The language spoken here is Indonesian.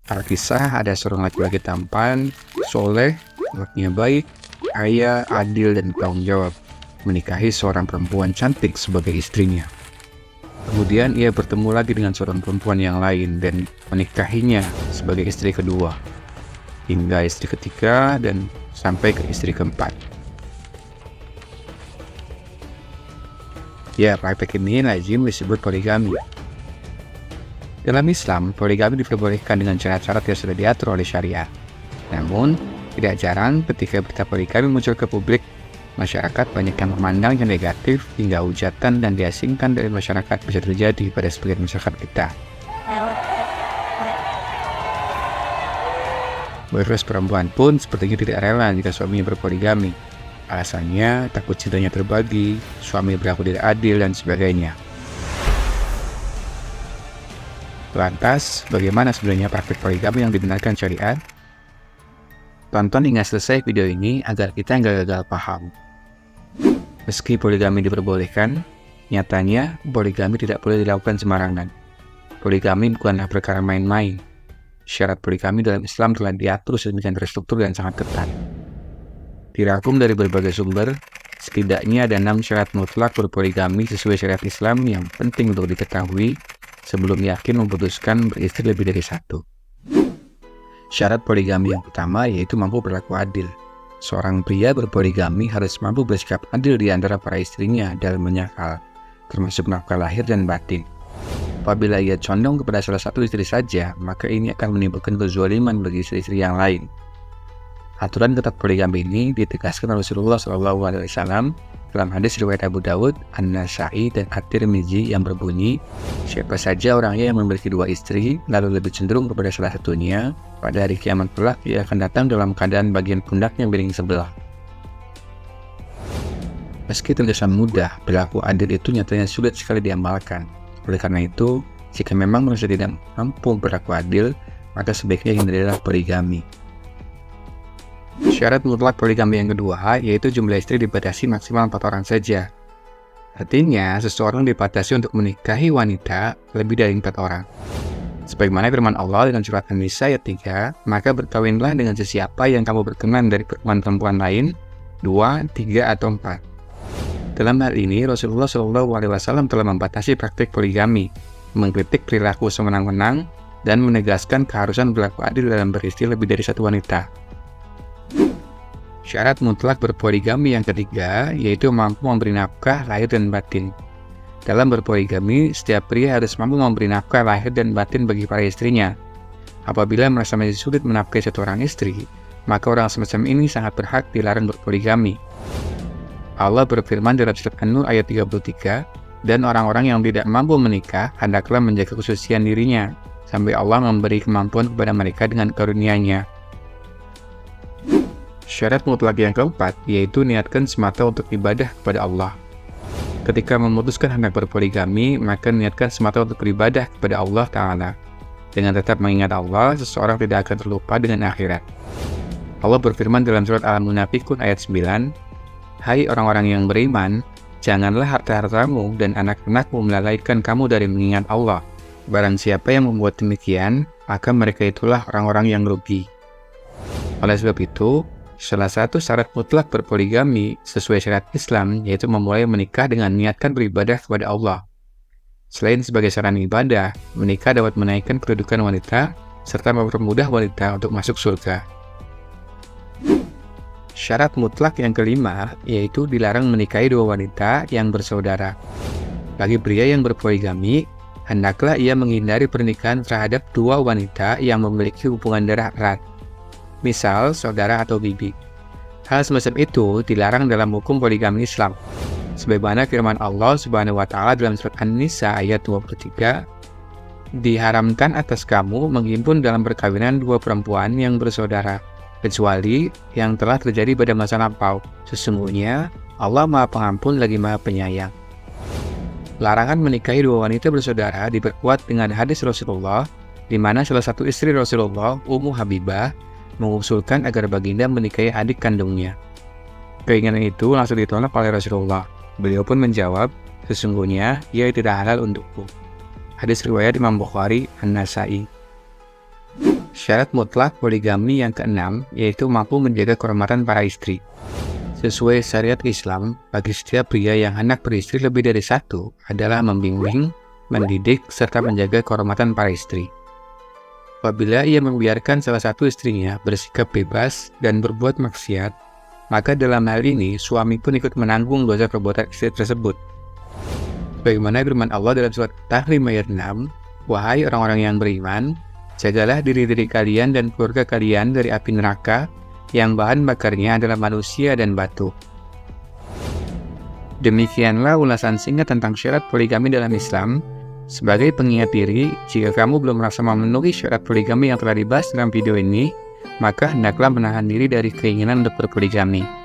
Alkisah ada seorang laki-laki tampan, soleh, akhlaknya baik, kaya, adil, dan bertanggung jawab, menikahi seorang perempuan cantik sebagai istrinya. Kemudian ia bertemu lagi dengan seorang perempuan yang lain dan menikahinya sebagai istri kedua, hingga istri ketiga dan sampai ke istri keempat. Ya, praktek ini lazim disebut poligami. Dalam Islam, poligami diperbolehkan dengan syarat-syarat yang sudah diatur oleh syariat. Namun, tidak jarang ketika berita poligami muncul ke publik, masyarakat banyak yang memandangnya negatif hingga hujatan dan diasingkan dari masyarakat bisa terjadi pada sebagian masyarakat kita. Beberapa perempuan pun sepertinya tidak rela jika suaminya berpoligami. Alasannya takut cintanya terbagi, suami berlaku tidak adil, dan sebagainya. Lantas, bagaimana sebenarnya praktik poligami yang dibenarkan syariat? Tonton hingga selesai video ini agar kita nggak gagal paham. Meski poligami diperbolehkan, nyatanya poligami tidak boleh dilakukan sembarangan. Poligami bukanlah perkara main-main. Syarat poligami dalam Islam telah diatur sedemikian terstruktur dan sangat ketat. Dirangkum dari berbagai sumber, setidaknya ada 6 syarat mutlak berpoligami sesuai syariat Islam yang penting untuk diketahui sebelum yakin memutuskan beristri lebih dari satu. Syarat poligami yang pertama yaitu mampu berlaku adil. Seorang pria berpoligami harus mampu bersikap adil di antara para istrinya dalam banyak hal, termasuk nafkah lahir dan batin. Apabila ia condong kepada salah satu istri saja, maka ini akan menimbulkan kezaliman bagi istri-istri yang lain. Aturan ketat poligami ini ditegaskan oleh Rasulullah SAW dalam hadis riwayat Abu Dawud, An-Nasa'i, dan At-Tirmizi yang berbunyi, siapa saja orangnya yang memiliki 2 istri, lalu lebih cenderung kepada salah satunya, pada hari kiamat kelak ia akan datang dalam keadaan bagian pundaknya miring sebelah. Meski terkesan mudah, berlaku adil itu nyatanya sulit sekali diamalkan. Oleh karena itu, jika memang merasa tidak mampu berlaku adil, maka sebaiknya hindarilah poligami. Syarat mutlak poligami yang kedua yaitu jumlah istri dibatasi maksimal 4 orang saja. Artinya, seseorang dibatasi untuk menikahi wanita lebih dari 4 orang. Sebagaimana firman Allah dalam surat An-Nisa ayat 3, maka berkawinlah dengan sesiapa yang kamu berkenan dari perempuan lain, 2, 3, atau 4. Dalam hal ini, Rasulullah SAW telah membatasi praktik poligami, mengkritik perilaku semenang-menang, dan menegaskan keharusan berlaku adil dalam beristri lebih dari satu wanita. Syarat mutlak berpoligami yang ketiga yaitu mampu memberi nafkah lahir dan batin. Dalam berpoligami, setiap pria harus mampu memberi nafkah lahir dan batin bagi para istrinya. Apabila merasa masih sulit menafkahi satu orang istri, maka orang semacam ini sangat berhak dilarang berpoligami. Allah berfirman dalam surat An-Nur ayat 33, dan orang-orang yang tidak mampu menikah hendaklah menjaga kesucian dirinya, sampai Allah memberi kemampuan kepada mereka dengan karunia-Nya. Syarat mutlak yang keempat yaitu niatkan semata untuk ibadah kepada Allah. Ketika memutuskan hendak berpoligami, maka niatkan semata untuk beribadah kepada Allah Ta'ala. Dengan tetap mengingat Allah, seseorang tidak akan terlupa dengan akhirat. Allah berfirman dalam surat Al-Munafiqun ayat 9, hai orang-orang yang beriman, janganlah harta-hartamu dan anak-anakmu melalaikan kamu dari mengingat Allah. Barang siapa yang membuat demikian, maka mereka itulah orang-orang yang rugi. Oleh sebab itu, salah satu syarat mutlak berpoligami sesuai syariat Islam yaitu memulai menikah dengan niatkan beribadah kepada Allah. Selain sebagai sarana ibadah, menikah dapat menaikkan kedudukan wanita serta mempermudah wanita untuk masuk surga. Syarat mutlak yang kelima yaitu dilarang menikahi 2 wanita yang bersaudara. Bagi pria yang berpoligami, hendaklah ia menghindari pernikahan terhadap 2 wanita yang memiliki hubungan darah erat. Misal, saudara atau bibi. Hal semacam itu dilarang dalam hukum poligami Islam. Sebagaimana firman Allah Subhanahu wa Ta'ala dalam surat An-Nisa ayat 23, diharamkan atas kamu menghimpun dalam perkawinan 2 perempuan yang bersaudara, kecuali yang telah terjadi pada masa lampau. Sesungguhnya Allah Maha Pengampun lagi Maha Penyayang. Larangan menikahi 2 wanita bersaudara diperkuat dengan hadis Rasulullah, di mana salah satu istri Rasulullah, Ummu Habibah, mengusulkan agar baginda menikahi adik kandungnya. Keinginan itu langsung ditolak oleh Rasulullah. Beliau pun menjawab, sesungguhnya ia tidak halal untukku. Hadis riwayat Imam Bukhari, An-Nasa'i. Syarat mutlak poligami yang keenam yaitu mampu menjaga kehormatan para istri. Sesuai syariat Islam, bagi setiap pria yang hendak beristri lebih dari satu adalah membimbing, mendidik, serta menjaga kehormatan para istri. Apabila ia membiarkan salah satu istrinya bersikap bebas dan berbuat maksiat, maka dalam hal ini suami pun ikut menanggung dosa perbuatan istri tersebut. Bagaimana firman Allah dalam surat Tahrim ayat 6, "Wahai orang-orang yang beriman, jagalah diri-diri kalian dan keluarga kalian dari api neraka yang bahan bakarnya adalah manusia dan batu." Demikianlah ulasan singkat tentang syarat poligami dalam Islam. Sebagai pengingat diri, jika kamu belum merasa memenuhi syarat poligami yang telah dibahas dalam video ini, maka hendaklah menahan diri dari keinginan untuk berpoligami.